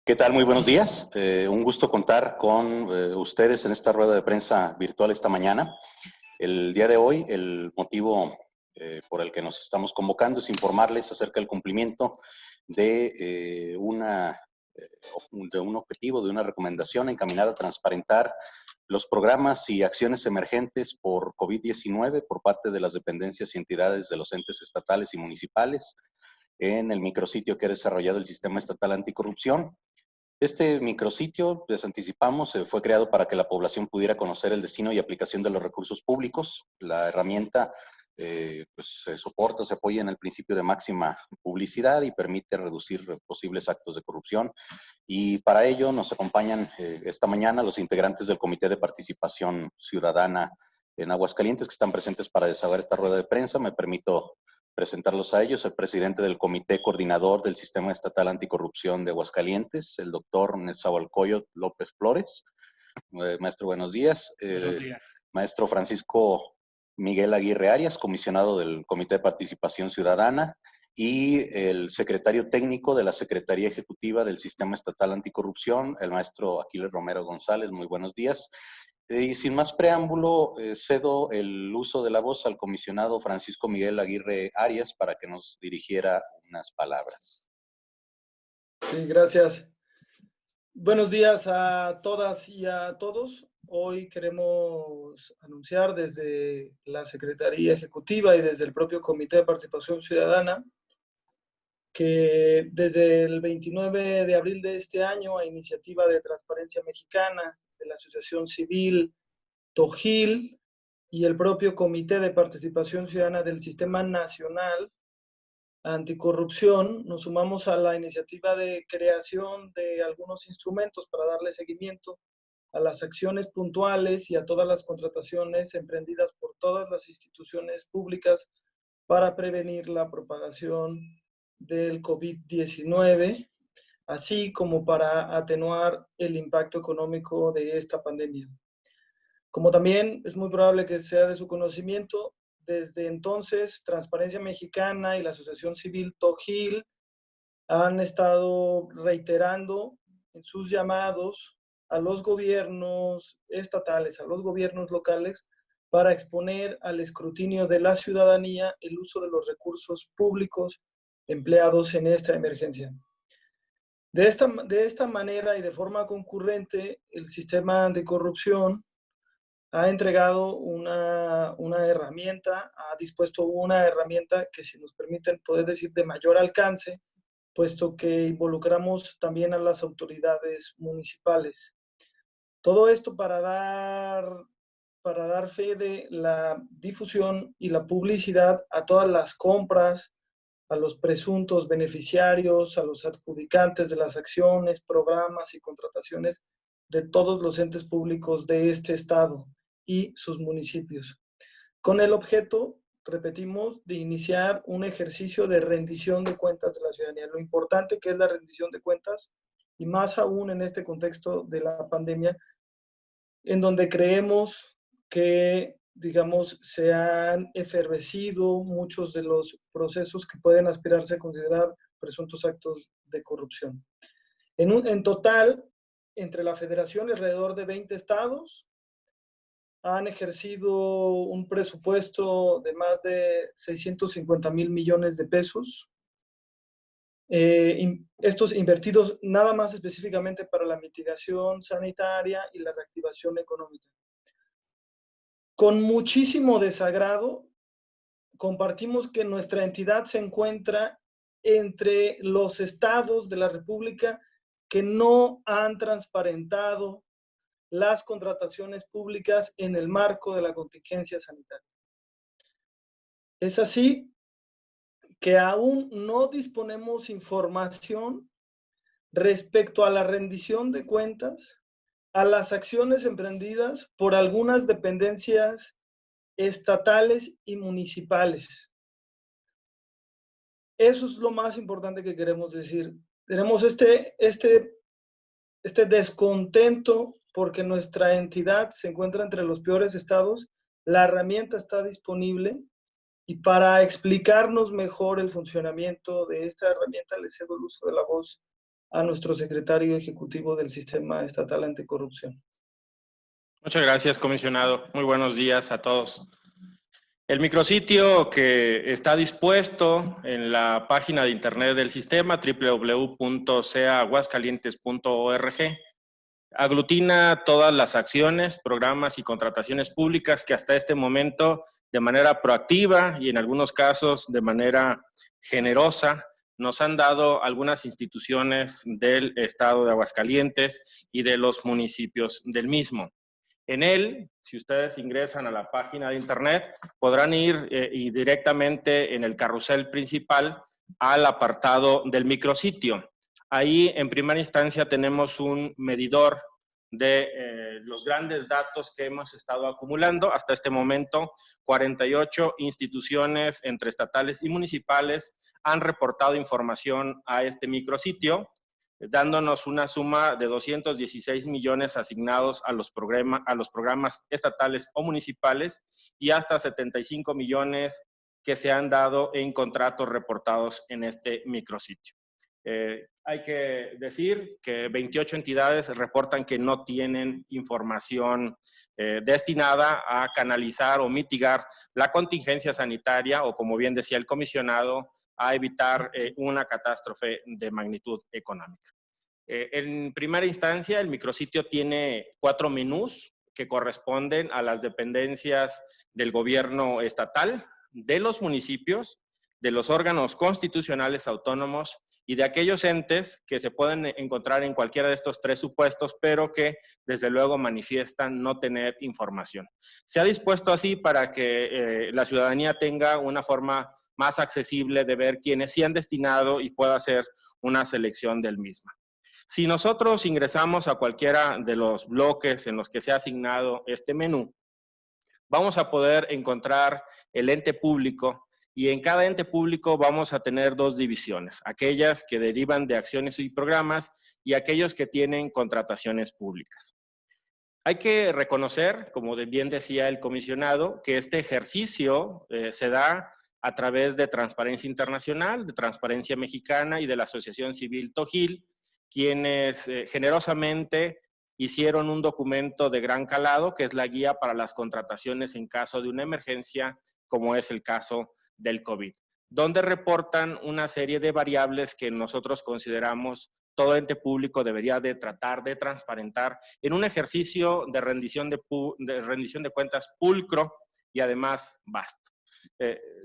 ¿Qué tal? Muy buenos días. Un gusto contar con ustedes en esta rueda de prensa virtual esta mañana. El día de hoy, el motivo por el que nos estamos convocando es informarles acerca del cumplimiento de, de un objetivo, de una recomendación encaminada a transparentar los programas y acciones emergentes por COVID-19 por parte de las dependencias y entidades de los entes estatales y municipales en el micrositio que ha desarrollado el Sistema Estatal Anticorrupción. Este micrositio, les anticipamos, fue creado para que la población pudiera conocer el destino y aplicación de los recursos públicos. La herramienta se soporta, se apoya en el principio de máxima publicidad y permite reducir posibles actos de corrupción. Y para ello nos acompañan esta mañana los integrantes del Comité de Participación Ciudadana en Aguascalientes que están presentes para desahogar esta rueda de prensa. Me permito presentarlos a ellos, el presidente del Comité Coordinador del Sistema Estatal Anticorrupción de Aguascalientes, el doctor Netzahualcóyotl López Flores. Maestro, buenos días. Buenos días. Maestro Francisco Miguel Aguirre Arias, comisionado del Comité de Participación Ciudadana, y el secretario técnico de la Secretaría Ejecutiva del Sistema Estatal Anticorrupción, el maestro Aquiles Romero González. Muy buenos días. Y sin más preámbulo, cedo el uso de la voz al comisionado Francisco Miguel Aguirre Arias para que nos dirigiera unas palabras. Sí, gracias. Buenos días a todas y a todos. Hoy queremos anunciar desde la Secretaría Ejecutiva y desde el propio Comité de Participación Ciudadana que desde el 29 de abril de este año, a iniciativa de Transparencia Mexicana, de la Asociación Civil TOGIL y el propio Comité de Participación Ciudadana del Sistema Nacional Anticorrupción, nos sumamos a la iniciativa de creación de algunos instrumentos para darle seguimiento a las acciones puntuales y a todas las contrataciones emprendidas por todas las instituciones públicas para prevenir la propagación del COVID-19, así como para atenuar el impacto económico de esta pandemia. Como también es muy probable que sea de su conocimiento, desde entonces Transparencia Mexicana y la Asociación Civil TOGIL han estado reiterando en sus llamados a los gobiernos estatales, a los gobiernos locales, para exponer al escrutinio de la ciudadanía el uso de los recursos públicos empleados en esta emergencia. De esta manera y de forma concurrente, el sistema de corrupción ha entregado una herramienta, ha dispuesto una herramienta que, si nos permiten poder decir, de mayor alcance, puesto que involucramos también a las autoridades municipales. Todo esto para dar fe de la difusión y la publicidad a todas las compras, a los presuntos beneficiarios, a los adjudicantes de las acciones, programas y contrataciones de todos los entes públicos de este estado y sus municipios, con el objeto, repetimos, de iniciar un ejercicio de rendición de cuentas de la ciudadanía. Lo importante que es la rendición de cuentas, y más aún en este contexto de la pandemia, en donde creemos que, digamos, se han efervecido muchos de los procesos que pueden aspirarse a considerar presuntos actos de corrupción. En total, entre la Federación, alrededor de 20 estados han ejercido un presupuesto de más de 650,000 millones de pesos. Estos invertidos nada más específicamente para la mitigación sanitaria y la reactivación económica. Con muchísimo desagrado, compartimos que nuestra entidad se encuentra entre los estados de la República que no han transparentado las contrataciones públicas en el marco de la contingencia sanitaria. Es así que aún no disponemos información respecto a la rendición de cuentas, a las acciones emprendidas por algunas dependencias estatales y municipales. Eso es lo más importante que queremos decir. Tenemos este descontento porque nuestra entidad se encuentra entre los peores estados. La herramienta está disponible y para explicarnos mejor el funcionamiento de esta herramienta le cedo el uso de la voz a nuestro secretario ejecutivo del Sistema Estatal Anticorrupción. Muchas gracias, comisionado. Muy buenos días a todos. El micrositio que está dispuesto en la página de internet del sistema, www.caguascalientes.org, aglutina todas las acciones, programas y contrataciones públicas que hasta este momento, de manera proactiva y en algunos casos de manera generosa, nos han dado algunas instituciones del estado de Aguascalientes y de los municipios del mismo. En él, si ustedes ingresan a la página de internet, podrán ir y directamente en el carrusel principal al apartado del micrositio. Ahí, en primera instancia, tenemos un medidor de los grandes datos que hemos estado acumulando. Hasta este momento, 48 instituciones entre estatales y municipales han reportado información a este micrositio, dándonos una suma de 216 millones asignados a los programas estatales o municipales y hasta 75 millones que se han dado en contratos reportados en este micrositio. Hay que decir que 28 entidades reportan que no tienen información destinada a canalizar o mitigar la contingencia sanitaria o, como bien decía el comisionado, a evitar una catástrofe de magnitud económica. En primera instancia, el micrositio tiene 4 menús que corresponden a las dependencias del gobierno estatal, de los municipios, de los órganos constitucionales autónomos y de aquellos entes que se pueden encontrar en cualquiera de estos 3 supuestos, pero que desde luego manifiestan no tener información. Se ha dispuesto así para que la ciudadanía tenga una forma más accesible de ver quiénes sí han destinado y pueda hacer una selección del mismo. Si nosotros ingresamos a cualquiera de los bloques en los que se ha asignado este menú, vamos a poder encontrar el ente público y en cada ente público vamos a tener 2 divisiones, aquellas que derivan de acciones y programas y aquellos que tienen contrataciones públicas. Hay que reconocer, como bien decía el comisionado, que este ejercicio se da a través de Transparencia Internacional, de Transparencia Mexicana y de la Asociación Civil Tojil, quienes generosamente hicieron un documento de gran calado, que es la guía para las contrataciones en caso de una emergencia, como es el caso del COVID, donde reportan una serie de variables que nosotros consideramos todo ente público debería de tratar de transparentar en un ejercicio de rendición de cuentas pulcro y además vasto.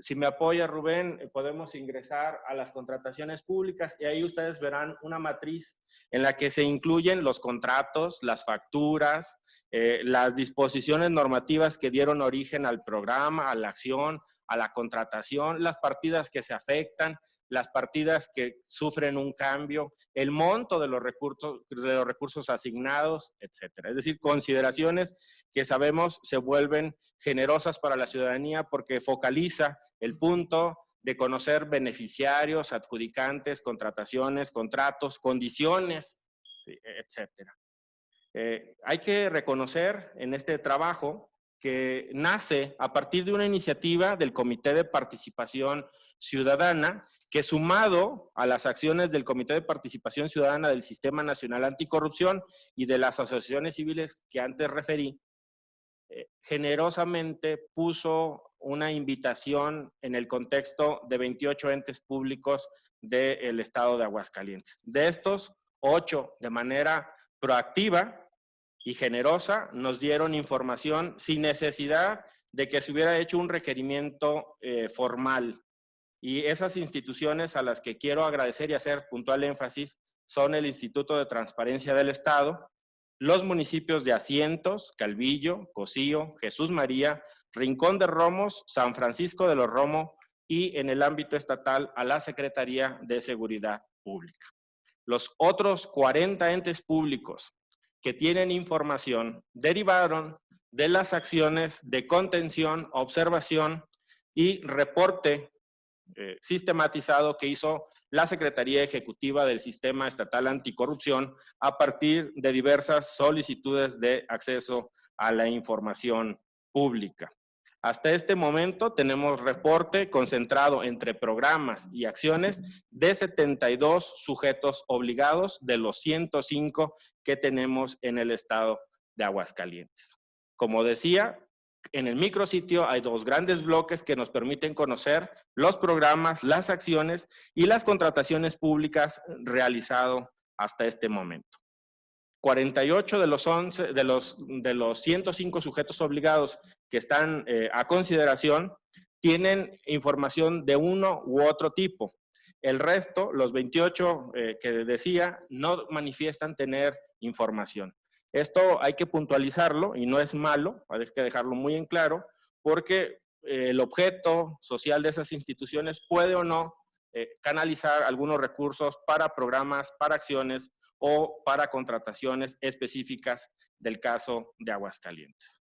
Si me apoya Rubén, podemos ingresar a las contrataciones públicas y ahí ustedes verán una matriz en la que se incluyen los contratos, las facturas, las disposiciones normativas que dieron origen al programa, a la acción, a la contratación, las partidas que se afectan, las partidas que sufren un cambio, el monto de los recursos asignados, etcétera. Es decir, consideraciones que sabemos se vuelven generosas para la ciudadanía porque focaliza el punto de conocer beneficiarios, adjudicantes, contrataciones, contratos, condiciones, ¿sí?, etcétera. Hay que reconocer en este trabajo que nace a partir de una iniciativa del Comité de Participación Ciudadana, que sumado a las acciones del Comité de Participación Ciudadana del Sistema Nacional Anticorrupción y de las asociaciones civiles que antes referí, generosamente puso una invitación en el contexto de 28 entes públicos del estado de Aguascalientes. De estos, 8 de manera proactiva y generosa nos dieron información sin necesidad de que se hubiera hecho un requerimiento formal. Y esas instituciones a las que quiero agradecer y hacer puntual énfasis son el Instituto de Transparencia del Estado, los municipios de Asientos, Calvillo, Cocío, Jesús María, Rincón de Romos, San Francisco de los Romo y en el ámbito estatal a la Secretaría de Seguridad Pública. Los otros 40 entes públicos que tienen información derivaron de las acciones de contención, observación y reporte sistematizado que hizo la Secretaría Ejecutiva del Sistema Estatal Anticorrupción a partir de diversas solicitudes de acceso a la información pública. Hasta este momento tenemos reporte concentrado entre programas y acciones de 72 sujetos obligados de los 105 que tenemos en el estado de Aguascalientes. Como decía, en el micrositio hay dos grandes bloques que nos permiten conocer los programas, las acciones y las contrataciones públicas realizado hasta este momento. 48 de los 105 sujetos obligados que están a consideración tienen información de uno u otro tipo. El resto, los 28 que decía, no manifiestan tener información. Esto hay que puntualizarlo y no es malo, hay que dejarlo muy en claro, porque el objeto social de esas instituciones puede o no canalizar algunos recursos para programas, para acciones o para contrataciones específicas del caso de Aguascalientes.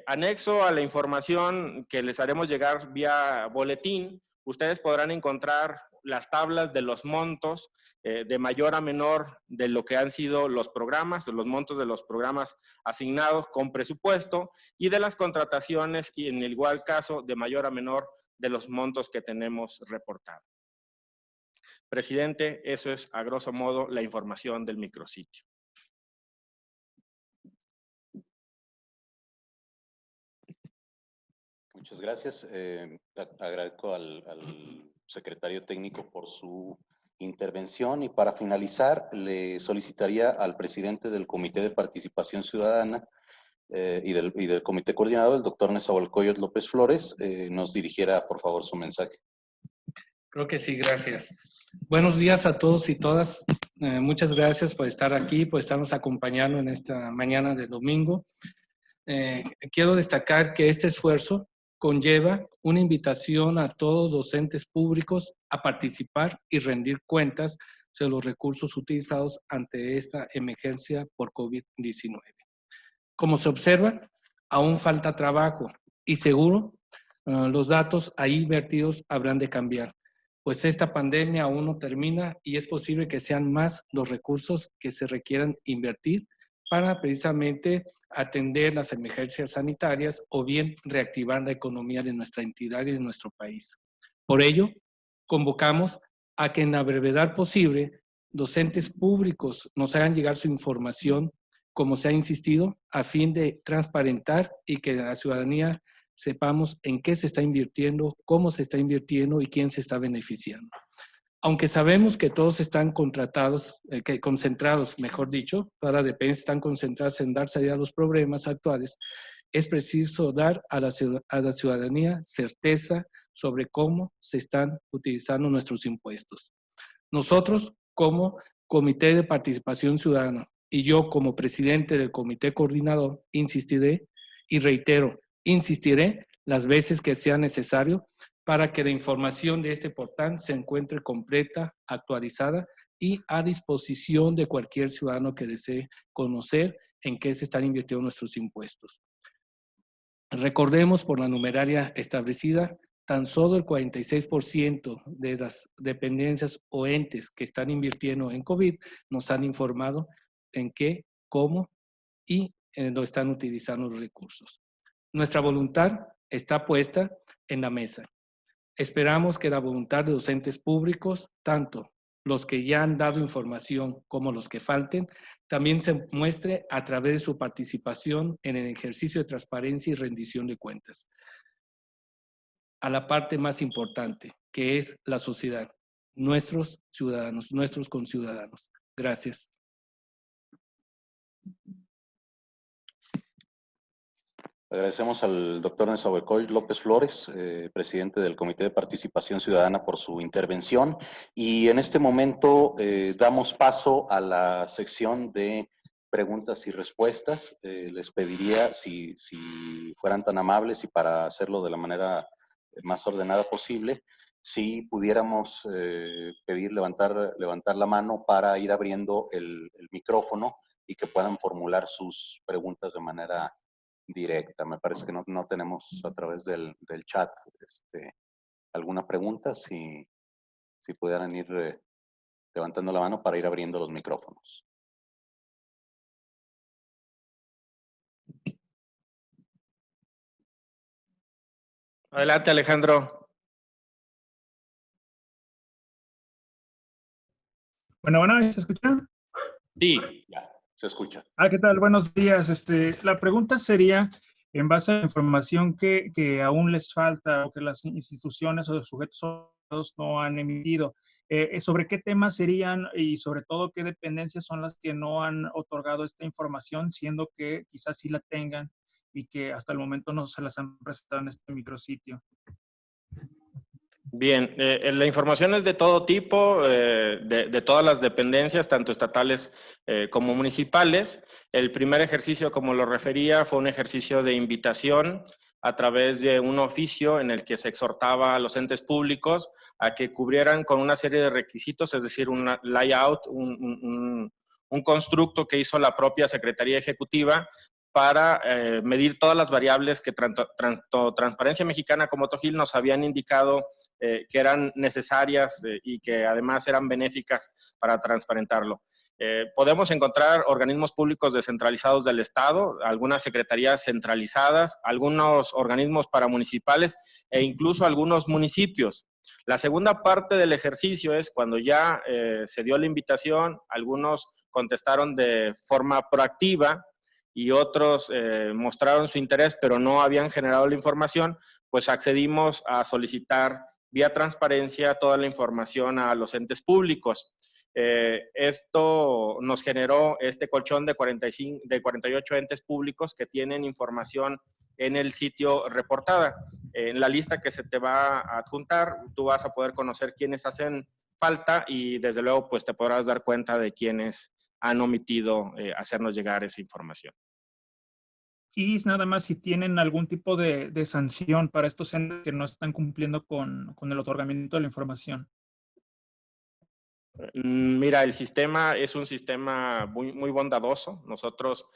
Anexo a la información que les haremos llegar vía boletín, ustedes podrán encontrar las tablas de los montos de mayor a menor de lo que han sido los programas, los montos de los programas asignados con presupuesto y de las contrataciones y en el igual caso de mayor a menor de los montos que tenemos reportados. Presidente, eso es a grosso modo la información del micrositio. Muchas gracias. Agradezco al secretario técnico por su intervención y para finalizar le solicitaría al presidente del Comité de Participación Ciudadana y del Comité Coordinador, el doctor Nezahualcóyotl López Flores, nos dirigiera por favor su mensaje. Creo que sí, gracias. Buenos días a todos y todas. Muchas gracias por estar aquí, por estarnos acompañando en esta mañana de domingo. Quiero destacar que este esfuerzo conlleva una invitación a todos los docentes públicos a participar y rendir cuentas sobre los recursos utilizados ante esta emergencia por COVID-19. Como se observa, aún falta trabajo y seguro los datos ahí vertidos habrán de cambiar, pues esta pandemia aún no termina y es posible que sean más los recursos que se requieran invertir para precisamente atender las emergencias sanitarias o bien reactivar la economía de nuestra entidad y de nuestro país. Por ello, convocamos a que en la brevedad posible docentes públicos nos hagan llegar su información, como se ha insistido, a fin de transparentar y que la ciudadanía sepamos en qué se está invirtiendo, cómo se está invirtiendo y quién se está beneficiando. Aunque sabemos que todos están concentrados, mejor dicho, todas las dependencias están concentradas en dar salida a los problemas actuales, es preciso dar a la ciudadanía certeza sobre cómo se están utilizando nuestros impuestos. Nosotros, como Comité de Participación Ciudadana, y yo como presidente del Comité Coordinador, insistiré y reitero, insistiré las veces que sea necesario para que la información de este portal se encuentre completa, actualizada y a disposición de cualquier ciudadano que desee conocer en qué se están invirtiendo nuestros impuestos. Recordemos por la numeraria establecida, tan solo el 46% de las dependencias o entes que están invirtiendo en COVID nos han informado en qué, cómo y lo están utilizando los recursos. Nuestra voluntad está puesta en la mesa. Esperamos que la voluntad de docentes públicos, tanto los que ya han dado información como los que falten, también se muestre a través de su participación en el ejercicio de transparencia y rendición de cuentas. A la parte más importante, que es la sociedad, nuestros ciudadanos, nuestros conciudadanos. Gracias. Agradecemos al doctor Nezahualcóyotl López Flores, presidente del Comité de Participación Ciudadana, por su intervención. Y en este momento damos paso a la sección de preguntas y respuestas. Les pediría, si fueran tan amables y para hacerlo de la manera más ordenada posible, si pudiéramos pedir levantar la mano para ir abriendo el micrófono y que puedan formular sus preguntas de manera directa. Me parece que no tenemos a través del chat alguna pregunta. Si pudieran ir levantando la mano para ir abriendo los micrófonos. Adelante, Alejandro. Bueno, ¿se escucha? Sí, ya, se escucha. ¿Qué tal? Buenos días. La pregunta sería, en base a la información que aún les falta o que las instituciones o los sujetos no han emitido, ¿sobre qué temas serían y sobre todo qué dependencias son las que no han otorgado esta información, siendo que quizás sí la tengan y que hasta el momento no se las han presentado en este micrositio? Bien, la información es de todo tipo, de todas las dependencias, tanto estatales como municipales. El primer ejercicio, como lo refería, fue un ejercicio de invitación a través de un oficio en el que se exhortaba a los entes públicos a que cubrieran con una serie de requisitos, es decir, un layout, un constructo que hizo la propia Secretaría Ejecutiva para medir todas las variables que tanto Transparencia Mexicana como Tojil nos habían indicado que eran necesarias y que además eran benéficas para transparentarlo. Podemos encontrar organismos públicos descentralizados del Estado, algunas secretarías centralizadas, algunos organismos paramunicipales e incluso algunos municipios. La segunda parte del ejercicio es cuando ya se dio la invitación, algunos contestaron de forma proactiva y otros mostraron su interés, pero no habían generado la información, pues accedimos a solicitar vía transparencia toda la información a los entes públicos. Esto nos generó este colchón de 48 entes públicos que tienen información en el sitio reportada. En la lista que se te va a adjuntar, tú vas a poder conocer quiénes hacen falta y desde luego pues te podrás dar cuenta de quiénes han omitido hacernos llegar esa información. Y nada más si tienen algún tipo de sanción para estos entes que no están cumpliendo con el otorgamiento de la información. Mira, el sistema es un sistema muy bondadoso. Nosotros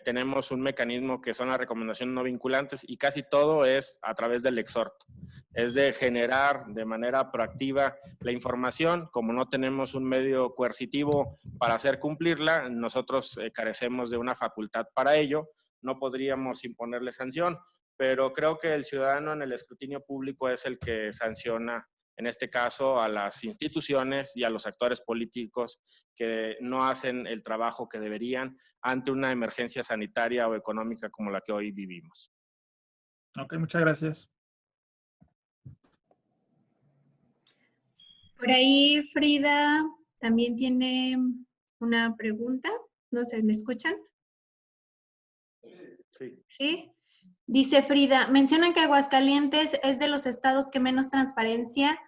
tenemos un mecanismo que son las recomendaciones no vinculantes y casi todo es a través del exhorto. Es de generar de manera proactiva la información. Como no tenemos un medio coercitivo para hacer cumplirla, nosotros carecemos de una facultad para ello. No podríamos imponerle sanción, pero creo que el ciudadano en el escrutinio público es el que sanciona en este caso a las instituciones y a los actores políticos que no hacen el trabajo que deberían ante una emergencia sanitaria o económica como la que hoy vivimos. Ok, muchas gracias. Por ahí Frida también tiene una pregunta. No sé, ¿me escuchan? Sí. ¿Sí? Dice Frida, mencionan que Aguascalientes es de los estados que menos transparencia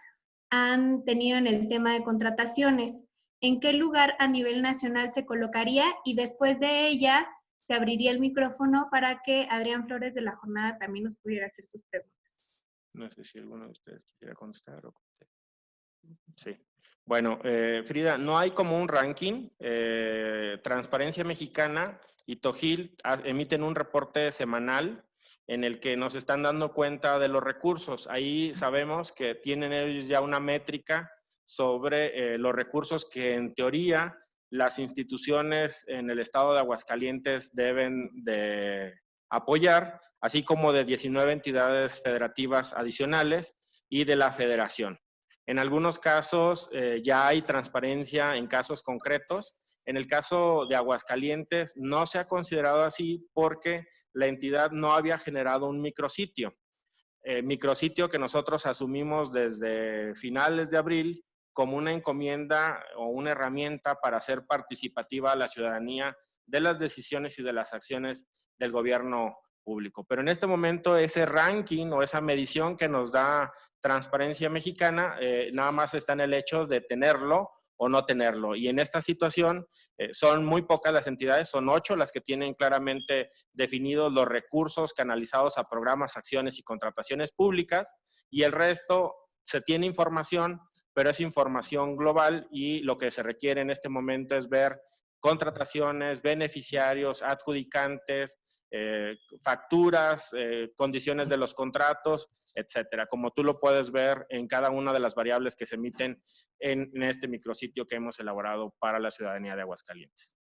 han tenido en el tema de contrataciones. ¿En qué lugar a nivel nacional se colocaría? Y después de ella, se abriría el micrófono para que Adrián Flores de La Jornada también nos pudiera hacer sus preguntas. No sé si alguno de ustedes quisiera contestar. Sí. Bueno, Frida, no hay como un ranking. Transparencia Mexicana y Tojil emiten un reporte semanal en el que nos están dando cuenta de los recursos. Ahí sabemos que tienen ellos ya una métrica sobre los recursos que en teoría las instituciones en el estado de Aguascalientes deben de apoyar, así como de 19 entidades federativas adicionales y de la federación. En algunos casos ya hay transparencia en casos concretos. En el caso de Aguascalientes no se ha considerado así porque la entidad no había generado un micrositio. Micrositio que nosotros asumimos desde finales de abril como una encomienda o una herramienta para hacer participativa a la ciudadanía de las decisiones y de las acciones del gobierno público. Pero en este momento ese ranking o esa medición que nos da Transparencia Mexicana nada más está en el hecho de tenerlo o no tenerlo. Y en esta situación son muy pocas las entidades, son 8 las que tienen claramente definidos los recursos canalizados a programas, acciones y contrataciones públicas, y el resto se tiene información, pero es información global y lo que se requiere en este momento es ver contrataciones, beneficiarios, adjudicantes, facturas, condiciones de los contratos, etcétera, como tú lo puedes ver en cada una de las variables que se emiten en este micrositio que hemos elaborado para la ciudadanía de Aguascalientes.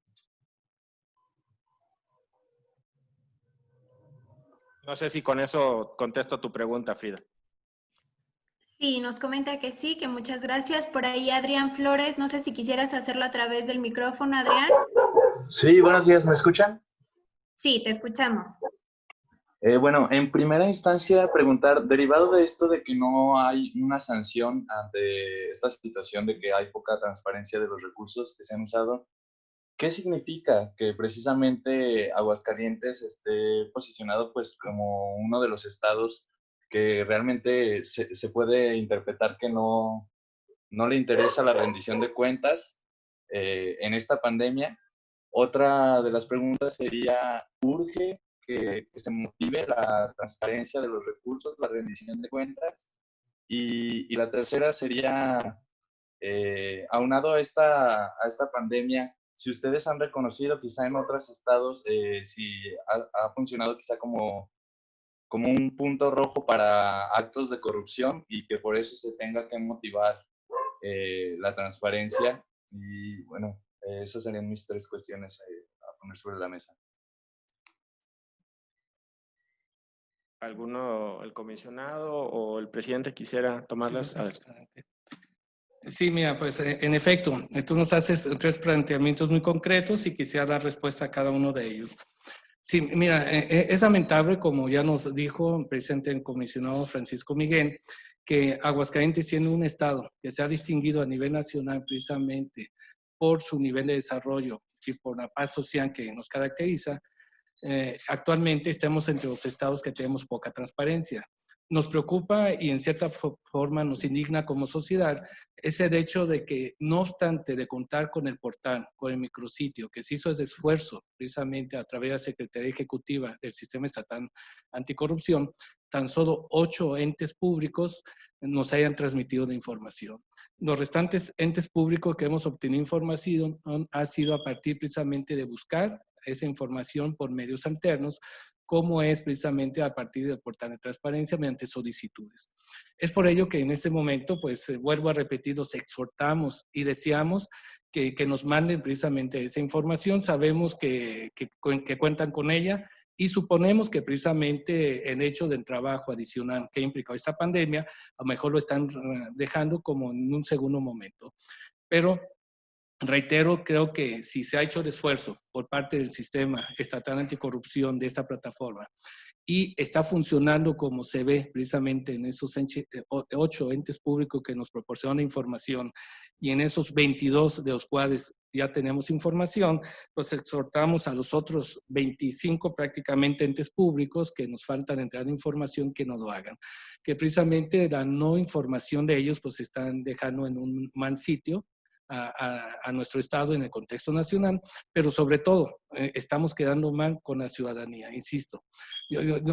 No sé si con eso contesto tu pregunta, Frida. Sí, nos comenta que sí, que muchas gracias. Por ahí Adrián Flores, no sé si quisieras hacerlo a través del micrófono, Adrián. Sí, buenos días, ¿me escuchan? Sí, te escuchamos. Bueno, en primera instancia, preguntar, derivado de esto de que no hay una sanción ante esta situación de que hay poca transparencia de los recursos que se han usado, ¿qué significa que precisamente Aguascalientes esté posicionado pues como uno de los estados que realmente se puede interpretar que no le interesa la rendición de cuentas en esta pandemia? Otra de las preguntas sería, ¿urge que se motive la transparencia de los recursos, la rendición de cuentas? Y la tercera sería, aunado a esta pandemia, si ustedes han reconocido quizá en otros estados, si ha funcionado quizá como un punto rojo para actos de corrupción y que por eso se tenga que motivar la transparencia. Y bueno, esas serían mis tres cuestiones a poner sobre la mesa. ¿Alguno, el comisionado o el presidente quisiera tomarlas? Sí, sí, mira, pues en efecto, tú nos haces tres planteamientos muy concretos y quisiera dar respuesta a cada uno de ellos. Sí, mira, es lamentable, como ya nos dijo el presidente del comisionado Francisco Miguel, que Aguascalientes, siendo un estado que se ha distinguido a nivel nacional precisamente por su nivel de desarrollo y por la paz social que nos caracteriza, actualmente estamos entre los estados que tenemos poca transparencia. Nos preocupa y en cierta forma nos indigna como sociedad ese hecho de que, no obstante de contar con el portal, con el micrositio, que se hizo ese esfuerzo precisamente a través de la Secretaría Ejecutiva del Sistema Estatal Anticorrupción, tan solo 8 entes públicos nos hayan transmitido la información. Los restantes entes públicos que hemos obtenido información ha sido a partir precisamente de buscar esa información por medios alternos, como es precisamente a partir del portal de transparencia mediante solicitudes. Es por ello que en este momento, pues vuelvo a repetir, los exhortamos y deseamos que nos manden precisamente esa información. Sabemos que cuentan con ella y suponemos que precisamente el hecho del trabajo adicional que ha implicado esta pandemia, a lo mejor lo están dejando como en un segundo momento. Pero reitero, creo que si se ha hecho el esfuerzo por parte del Sistema Estatal Anticorrupción de esta plataforma y está funcionando como se ve precisamente en esos 8 entes públicos que nos proporcionan información y en esos 22 de los cuales ya tenemos información, pues exhortamos a los otros 25 prácticamente entes públicos que nos faltan entrar en información que no lo hagan. Que precisamente la no información de ellos pues están dejando en un mal sitio a nuestro Estado en el contexto nacional, pero sobre todo estamos quedando mal con la ciudadanía, insisto.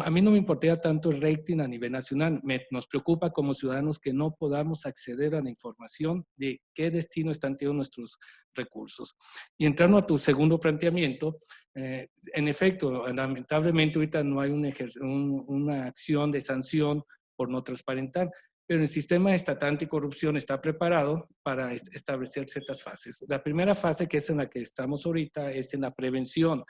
A mí no me importaría tanto el rating a nivel nacional, nos preocupa como ciudadanos que no podamos acceder a la información de qué destino están teniendo nuestros recursos. Y entrando a tu segundo planteamiento, en efecto, lamentablemente ahorita no hay una acción de sanción por no transparentar, pero el sistema estatal anticorrupción está preparado para establecer ciertas fases. La primera fase, que es en la que estamos ahorita, es en la prevención.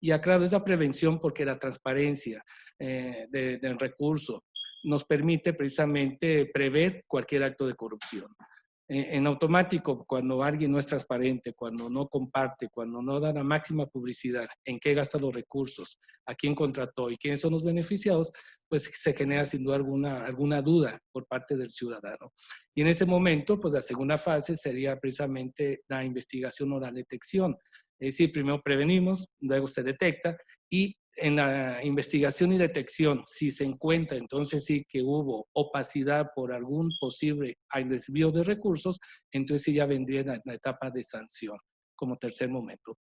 Y aclaro, es la prevención porque la transparencia del recurso nos permite precisamente prever cualquier acto de corrupción. En automático, cuando alguien no es transparente, cuando no comparte, cuando no da la máxima publicidad en qué gasta los recursos, a quién contrató y quiénes son los beneficiados, pues se genera sin duda alguna duda por parte del ciudadano. Y en ese momento, pues la segunda fase sería precisamente la investigación o la detección. Es decir, primero prevenimos, luego se detecta y en la investigación y detección, si se encuentra entonces sí que hubo opacidad por algún posible desvío de recursos, entonces sí ya vendría la etapa de sanción como tercer momento.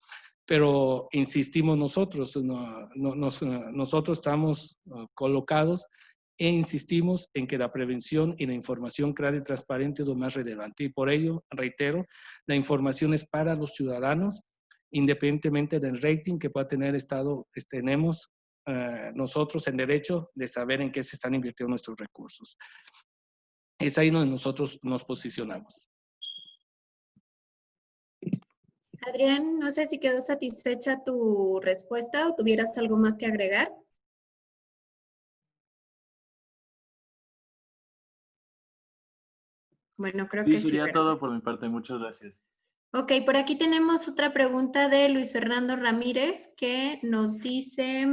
Pero insistimos nosotros, nosotros estamos colocados e insistimos en que la prevención y la información clara y transparente es lo más relevante. Y por ello, reitero, la información es para los ciudadanos, independientemente del rating que pueda tener el Estado, tenemos nosotros el derecho de saber en qué se están invirtiendo nuestros recursos. Es ahí donde nosotros nos posicionamos. Adrián, no sé si quedó satisfecha tu respuesta o tuvieras algo más que agregar. Bueno, creo Sí, que sí. sería ¿verdad? todo por mi parte. Muchas gracias. Ok, por aquí tenemos otra pregunta de Luis Fernando Ramírez que nos dice,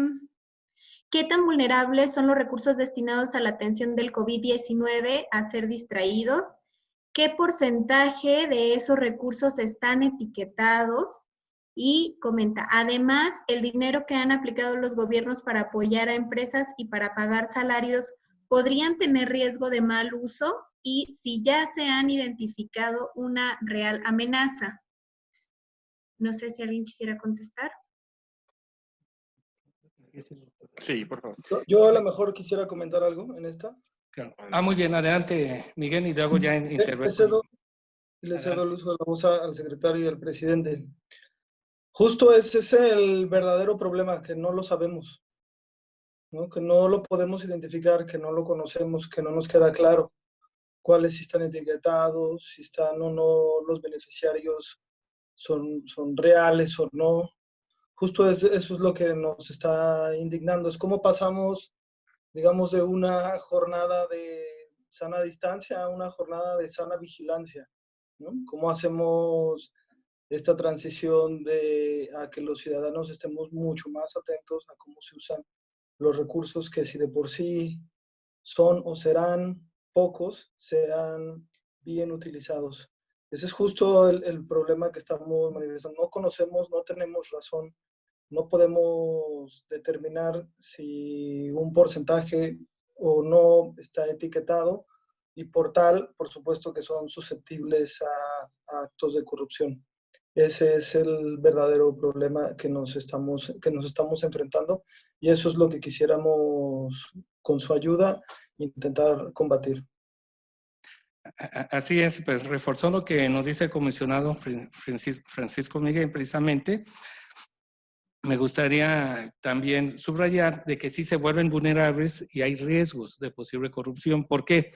¿qué tan vulnerables son los recursos destinados a la atención del COVID-19 a ser distraídos? ¿Qué porcentaje de esos recursos están etiquetados? Y comenta, además, el dinero que han aplicado los gobiernos para apoyar a empresas y para pagar salarios, ¿podrían tener riesgo de mal uso? Y si ya se han identificado una real amenaza. No sé si alguien quisiera contestar. Sí, por favor. Yo a lo mejor quisiera comentar algo en esta. Claro. Muy bien, adelante, Miguel, y luego ya Le intervengo. cedo el uso de la voz al secretario y al presidente. Justo ese es el verdadero problema, que no lo sabemos, ¿no? Que no lo podemos identificar, que no lo conocemos, que no nos queda claro cuáles sí están etiquetados, si están o no los beneficiarios son reales o no. Justo eso es lo que nos está indignando, es cómo pasamos, digamos, de una jornada de sana distancia a una jornada de sana vigilancia, ¿no? ¿Cómo hacemos esta transición a que los ciudadanos estemos mucho más atentos a cómo se usan los recursos que si de por sí son o serán pocos, sean bien utilizados? Ese es justo el problema que estamos manifestando. No conocemos, no tenemos razón, no podemos determinar si un porcentaje o no está etiquetado y por supuesto que son susceptibles a actos de corrupción. Ese es el verdadero problema que nos estamos enfrentando y eso es lo que quisiéramos, con su ayuda, intentar combatir. Así es, pues reforzó lo que nos dice el comisionado Francisco Miguel precisamente. Me gustaría también subrayar de que sí se vuelven vulnerables y hay riesgos de posible corrupción. ¿Por qué?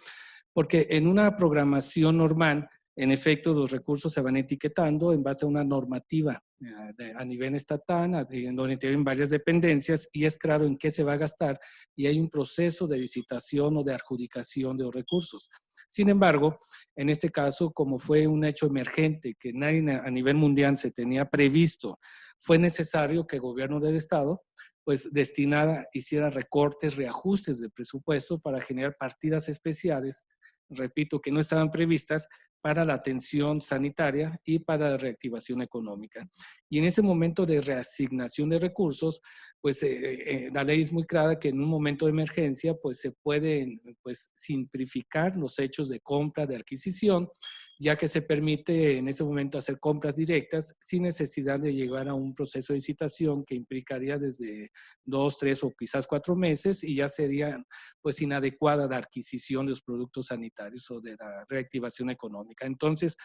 Porque en una programación normal, en efecto, los recursos se van etiquetando en base a una normativa a nivel estatal, en donde tienen varias dependencias y es claro en qué se va a gastar y hay un proceso de licitación o de adjudicación de los recursos. Sin embargo, en este caso, como fue un hecho emergente que nadie a nivel mundial se tenía previsto, fue necesario que el gobierno del Estado pues destinara, hiciera recortes, reajustes de presupuesto para generar partidas especiales, repito, que no estaban previstas para la atención sanitaria y para la reactivación económica. Y en ese momento de reasignación de recursos, pues la ley es muy clara que en un momento de emergencia, pues se pueden pues, simplificar los hechos de compra, de adquisición, ya que se permite en ese momento hacer compras directas sin necesidad de llegar a un proceso de licitación que implicaría desde 2, 3 o quizás 4 meses y ya sería pues inadecuada la adquisición de los productos sanitarios o de la reactivación económica. Entonces,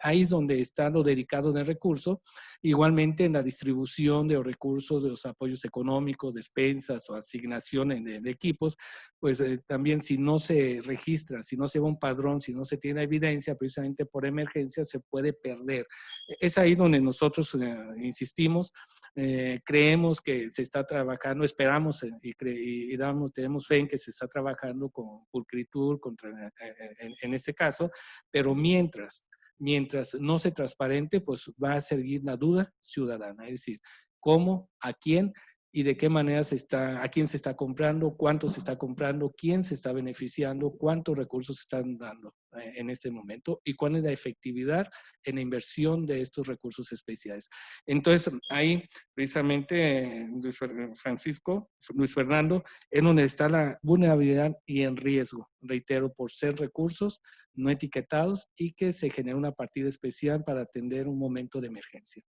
ahí es donde está lo dedicado en el recurso. Igualmente en la distribución de los recursos, de los apoyos económicos, despensas o asignaciones de equipos, pues también si no se registra, si no se va un padrón, si no se tiene evidencia, precisamente por emergencia se puede perder. Es ahí donde nosotros insistimos, creemos que se está trabajando, esperamos y tenemos fe en que se está trabajando con pulcritud en este caso, pero mientras no se transparente, pues va a seguir la duda ciudadana, es decir, cómo, a quién y de qué manera a quién se está comprando, cuánto se está comprando, quién se está beneficiando, cuántos recursos se están dando en este momento y cuál es la efectividad en la inversión de estos recursos especiales. Entonces, ahí precisamente Luis Fernando, es donde está la vulnerabilidad y en riesgo, reitero, por ser recursos no etiquetados y que se genera una partida especial para atender un momento de emergencia.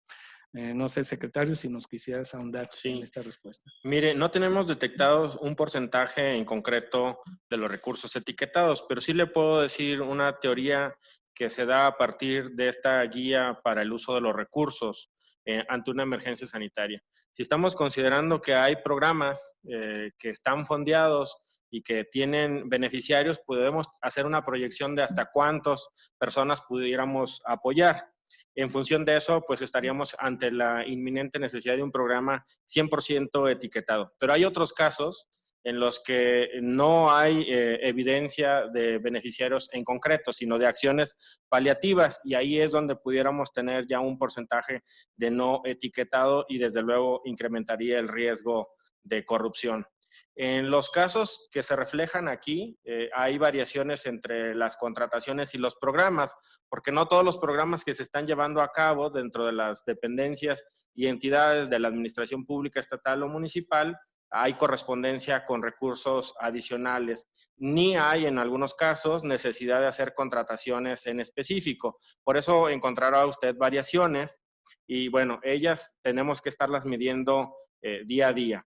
No sé, secretario, si nos quisieras ahondar en esta respuesta. Mire, no tenemos detectados un porcentaje en concreto de los recursos etiquetados, pero sí le puedo decir una teoría que se da a partir de esta guía para el uso de los recursos ante una emergencia sanitaria. Si estamos considerando que hay programas que están fondeados y que tienen beneficiarios, podemos hacer una proyección de hasta cuántas personas pudiéramos apoyar. En función de eso, pues estaríamos ante la inminente necesidad de un programa 100% etiquetado. Pero hay otros casos en los que no hay evidencia de beneficiarios en concreto, sino de acciones paliativas, y ahí es donde pudiéramos tener ya un porcentaje de no etiquetado y desde luego incrementaría el riesgo de corrupción. En los casos que se reflejan aquí, hay variaciones entre las contrataciones y los programas, porque no todos los programas que se están llevando a cabo dentro de las dependencias y entidades de la administración pública estatal o municipal hay correspondencia con recursos adicionales, ni hay en algunos casos necesidad de hacer contrataciones en específico. Por eso encontrará usted variaciones y bueno, ellas tenemos que estarlas midiendo día a día.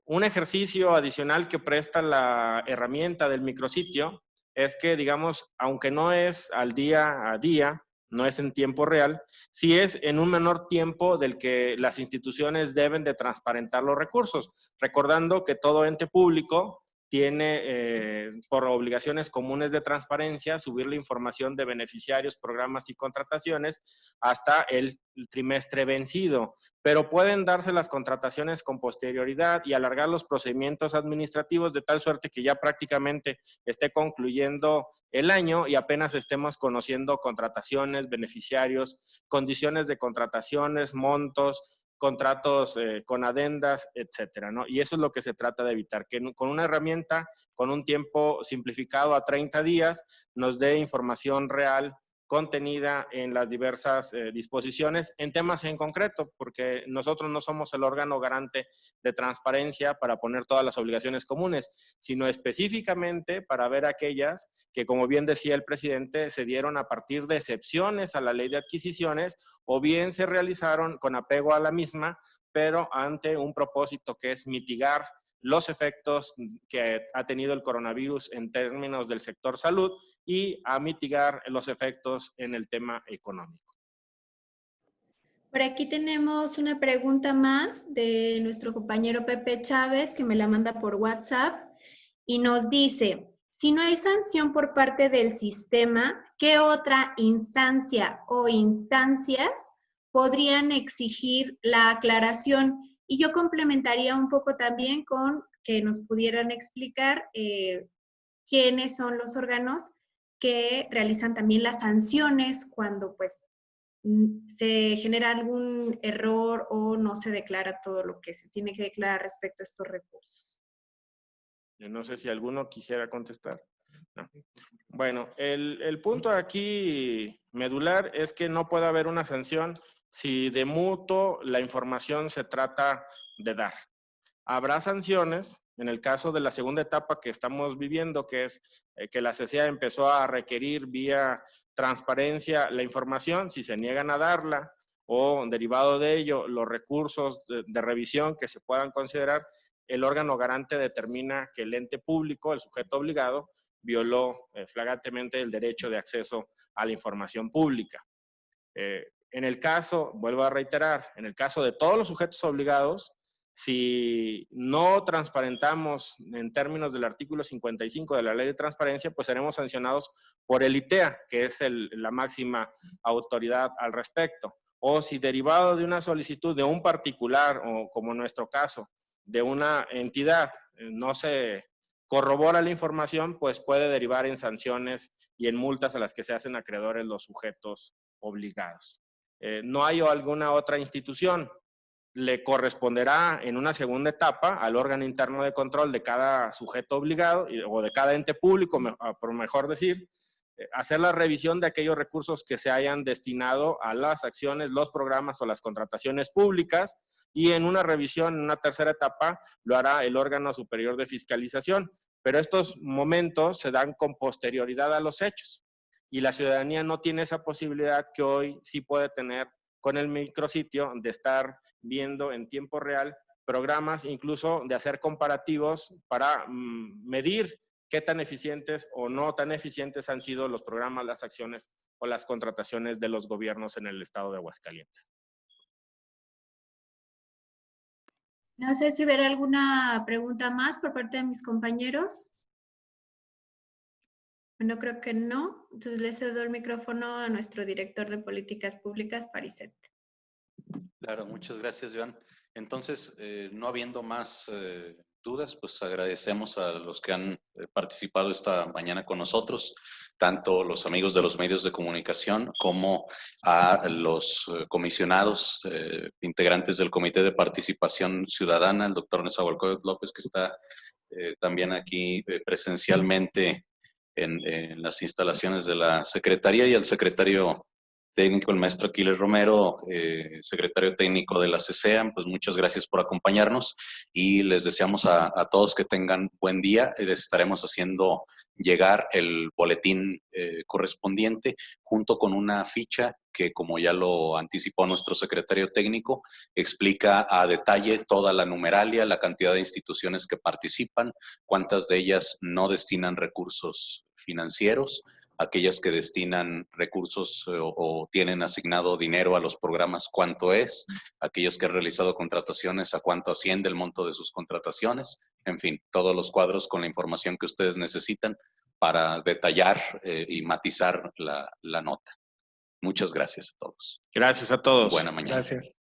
Un ejercicio adicional que presta la herramienta del micrositio es que, digamos, aunque no es al día a día, no es en tiempo real, sí es en un menor tiempo del que las instituciones deben de transparentar los recursos, recordando que todo ente público tiene por obligaciones comunes de transparencia subir la información de beneficiarios, programas y contrataciones hasta el trimestre vencido, pero pueden darse las contrataciones con posterioridad y alargar los procedimientos administrativos de tal suerte que ya prácticamente esté concluyendo el año y apenas estemos conociendo contrataciones, beneficiarios, condiciones de contrataciones, montos, contratos con adendas, etcétera, ¿no? Y eso es lo que se trata de evitar, que con una herramienta, con un tiempo simplificado a 30 días, nos dé información real contenida en las diversas disposiciones en temas en concreto, porque nosotros no somos el órgano garante de transparencia para poner todas las obligaciones comunes, sino específicamente para ver aquellas que, como bien decía el presidente, se dieron a partir de excepciones a la ley de adquisiciones o bien se realizaron con apego a la misma, pero ante un propósito que es mitigar los efectos que ha tenido el coronavirus en términos del sector salud y a mitigar los efectos en el tema económico. Por aquí tenemos una pregunta más de nuestro compañero Pepe Chávez, que me la manda por WhatsApp, y nos dice, si no hay sanción por parte del sistema, ¿qué otra instancia o instancias podrían exigir la aclaración? Y yo complementaría un poco también con que nos pudieran explicar quiénes son los órganos que realizan también las sanciones cuando pues se genera algún error o no se declara todo lo que se tiene que declarar respecto a estos recursos. Yo no sé si alguno quisiera contestar. No. Bueno, el punto aquí medular es que no puede haber una sanción si de mutuo la información se trata de dar. Habrá sanciones en el caso de la segunda etapa que estamos viviendo, que es que la CCA empezó a requerir vía transparencia la información, si se niegan a darla o derivado de ello los recursos de revisión que se puedan considerar, el órgano garante determina que el ente público, el sujeto obligado, violó flagrantemente el derecho de acceso a la información pública. En el caso, vuelvo a reiterar, en el caso de todos los sujetos obligados, si no transparentamos en términos del artículo 55 de la Ley de Transparencia, pues seremos sancionados por el ITEA, que es la máxima autoridad al respecto. O si derivado de una solicitud de un particular, o como en nuestro caso, de una entidad, no se corrobora la información, pues puede derivar en sanciones y en multas a las que se hacen acreedores los sujetos obligados. No hay alguna otra institución. Le corresponderá en una segunda etapa al órgano interno de control de cada sujeto obligado o de cada ente público, por mejor decir, hacer la revisión de aquellos recursos que se hayan destinado a las acciones, los programas o las contrataciones públicas, y en una revisión, en una tercera etapa, lo hará el órgano superior de fiscalización. Pero estos momentos se dan con posterioridad a los hechos y la ciudadanía no tiene esa posibilidad que hoy sí puede tener con el micrositio de estar viendo en tiempo real programas, incluso de hacer comparativos para medir qué tan eficientes o no tan eficientes han sido los programas, las acciones o las contrataciones de los gobiernos en el estado de Aguascalientes. No sé si hubiera alguna pregunta más por parte de mis compañeros. Bueno, creo que no. Entonces le cedo el micrófono a nuestro director de Políticas Públicas, Pariset. Claro, muchas gracias, Joan. Entonces, no habiendo más dudas, pues agradecemos a los que han participado esta mañana con nosotros, tanto los amigos de los medios de comunicación como a los comisionados, integrantes del Comité de Participación Ciudadana, el doctor Nezahualcóyotl López, que está también aquí presencialmente en las instalaciones de la Secretaría, y al secretario técnico, el maestro Aquiles Romero, secretario técnico de la CCEA. Pues muchas gracias por acompañarnos y les deseamos a todos que tengan buen día. Les estaremos haciendo llegar el boletín correspondiente junto con una ficha que, como ya lo anticipó nuestro secretario técnico, explica a detalle toda la numeralia, la cantidad de instituciones que participan, cuántas de ellas no destinan recursos financieros, aquellas que destinan recursos o tienen asignado dinero a los programas, cuánto es, aquellos que han realizado contrataciones, a cuánto asciende el monto de sus contrataciones, en fin, todos los cuadros con la información que ustedes necesitan para detallar y matizar la nota. Muchas gracias a todos. Gracias a todos. Buena mañana. Gracias.